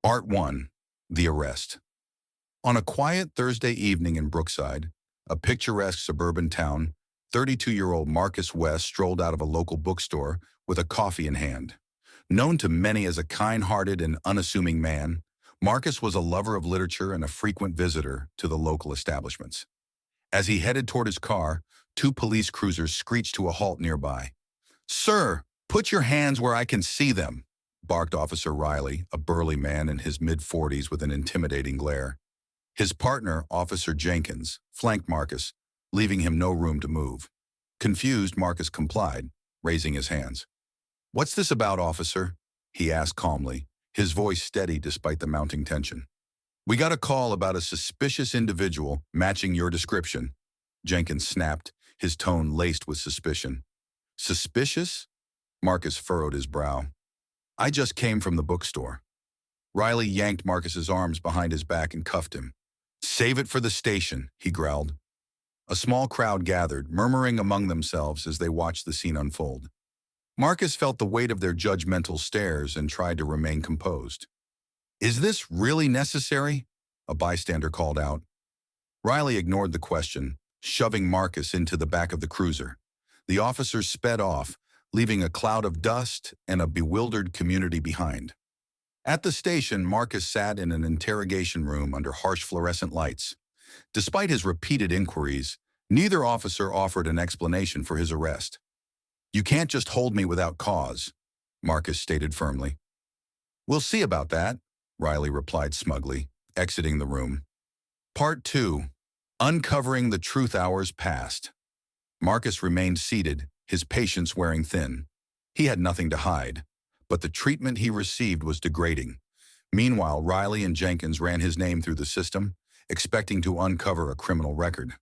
Part 1. The Arrest. On a quiet Thursday evening in Brookside, a picturesque suburban town, 32-year-old Marcus West strolled out of a local bookstore with a coffee in hand. Known to many as a kind-hearted and unassuming man, Marcus was a lover of literature and a frequent visitor to the local establishments. As he headed toward his car, two police cruisers screeched to a halt nearby. "Sir, put your hands where I can see them," barked Officer Riley, a burly man in his mid-40s with an intimidating glare. His partner, Officer Jenkins, flanked Marcus, leaving him no room to move. Confused, Marcus complied, raising his hands. "What's this about, officer?" he asked calmly, his voice steady despite the mounting tension. "We got a call about a suspicious individual matching your description," Jenkins snapped, his tone laced with suspicion. "Suspicious?" Marcus furrowed his brow. "I just came from the bookstore." Riley yanked Marcus's arms behind his back and cuffed him. "Save it for the station," he growled. A small crowd gathered, murmuring among themselves as they watched the scene unfold. Marcus felt the weight of their judgmental stares and tried to remain composed. "Is this really necessary?" a bystander called out. Riley ignored the question, shoving Marcus into the back of the cruiser. The officers sped off, leaving a cloud of dust and a bewildered community behind. At the station, Marcus sat in an interrogation room under harsh fluorescent lights. Despite his repeated inquiries, neither officer offered an explanation for his arrest. "You can't just hold me without cause," Marcus stated firmly. "We'll see about that," Riley replied smugly, exiting the room. Part 2. Uncovering the Truth Hours Past. Marcus remained seated, his patience wearing thin. He had nothing to hide, but the treatment he received was degrading. Meanwhile, Riley and Jenkins ran his name through the system, expecting to uncover a criminal record.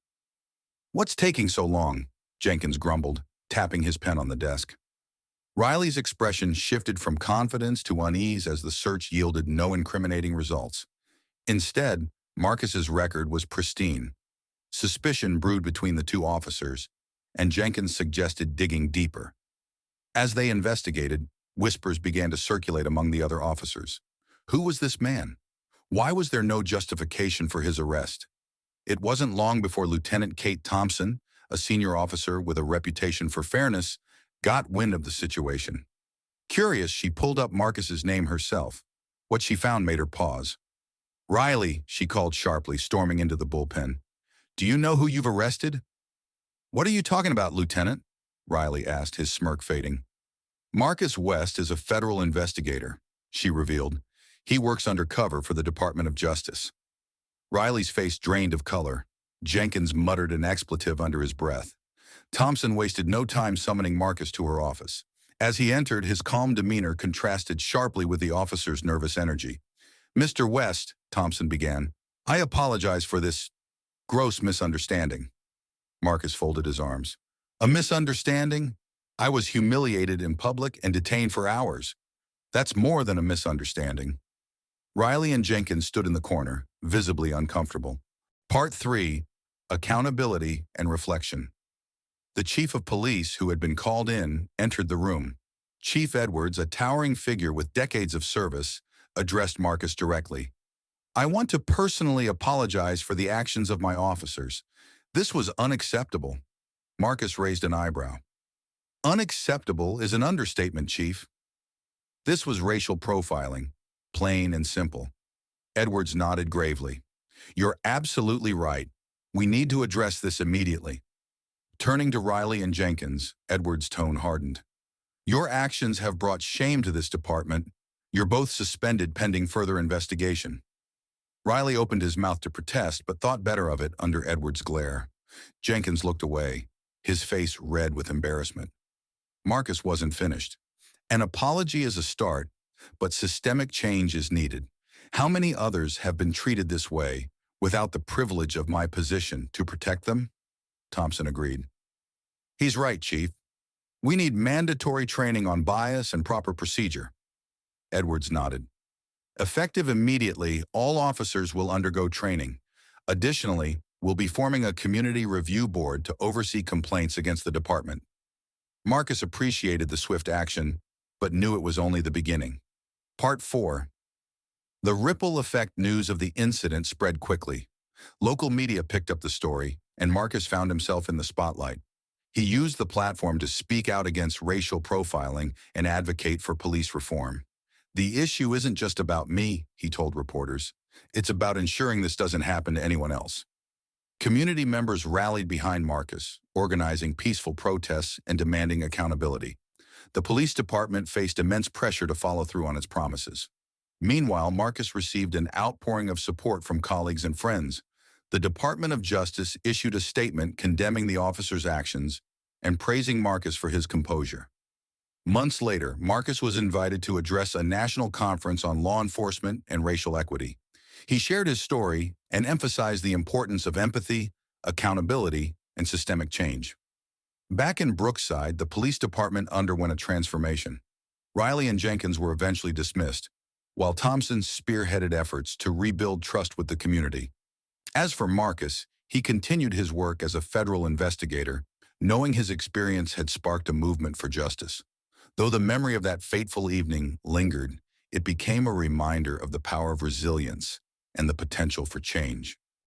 "What's taking so long?" Jenkins grumbled, tapping his pen on the desk. Riley's expression shifted from confidence to unease as the search yielded no incriminating results. Instead, Marcus's record was pristine. Suspicion brewed between the two officers, and Jenkins suggested digging deeper. As they investigated, whispers began to circulate among the other officers. Who was this man? Why was there no justification for his arrest? It wasn't long before Lieutenant Kate Thompson, a senior officer with a reputation for fairness, got wind of the situation. Curious, she pulled up Marcus's name herself. What she found made her pause. "Riley," she called sharply, storming into the bullpen. "Do you know who you've arrested?" "What are you talking about, Lieutenant?" Riley asked, his smirk fading. "Marcus West is a federal investigator," she revealed. "He works undercover for the Department of Justice." Riley's face drained of color. Jenkins muttered an expletive under his breath. Thompson wasted no time summoning Marcus to her office. As he entered, his calm demeanor contrasted sharply with the officer's nervous energy. "Mr. West," Thompson began, "I apologize for this gross misunderstanding." Marcus folded his arms. "A misunderstanding? I was humiliated in public and detained for hours. That's more than a misunderstanding." Riley and Jenkins stood in the corner, visibly uncomfortable. Part 3. Accountability and Reflection. The chief of police, who had been called in, entered the room. Chief Edwards, a towering figure with decades of service, addressed Marcus directly. "I want to personally apologize for the actions of my officers. This was unacceptable." Marcus raised an eyebrow. "Unacceptable is an understatement, Chief. This was racial profiling, plain and simple." Edwards nodded gravely. "You're absolutely right. We need to address this immediately." Turning to Riley and Jenkins, Edwards' tone hardened. "Your actions have brought shame to this department. You're both suspended pending further investigation." Riley opened his mouth to protest, but thought better of it under Edwards' glare. Jenkins looked away, his face red with embarrassment. Marcus wasn't finished. "An apology is a start, but systemic change is needed. How many others have been treated this way without the privilege of my position to protect them?" Thompson agreed. "He's right, Chief. We need mandatory training on bias and proper procedure." Edwards nodded. "Effective immediately, all officers will undergo training. Additionally, we'll be forming a community review board to oversee complaints against the department." Marcus appreciated the swift action, but knew it was only the beginning. Part 4. The ripple effect news of the incident spread quickly. Local media picked up the story, and Marcus found himself in the spotlight. He used the platform to speak out against racial profiling and advocate for police reform. The issue isn't just about me, he told reporters. It's about ensuring this doesn't happen to anyone else. Community members rallied behind Marcus, organizing peaceful protests and demanding accountability. The police department faced immense pressure to follow through on its promises. Meanwhile, Marcus received an outpouring of support from colleagues and friends. The Department of Justice issued a statement condemning the officer's actions and praising Marcus for his composure. Months later, Marcus was invited to address a national conference on law enforcement and racial equity. He shared his story and emphasized the importance of empathy, accountability, and systemic change. Back in Brookside, the police department underwent a transformation. Riley and Jenkins were eventually dismissed, while Thompson spearheaded efforts to rebuild trust with the community. As for Marcus, he continued his work as a federal investigator, knowing his experience had sparked a movement for justice. Though the memory of that fateful evening lingered, it became a reminder of the power of resilience and the potential for change.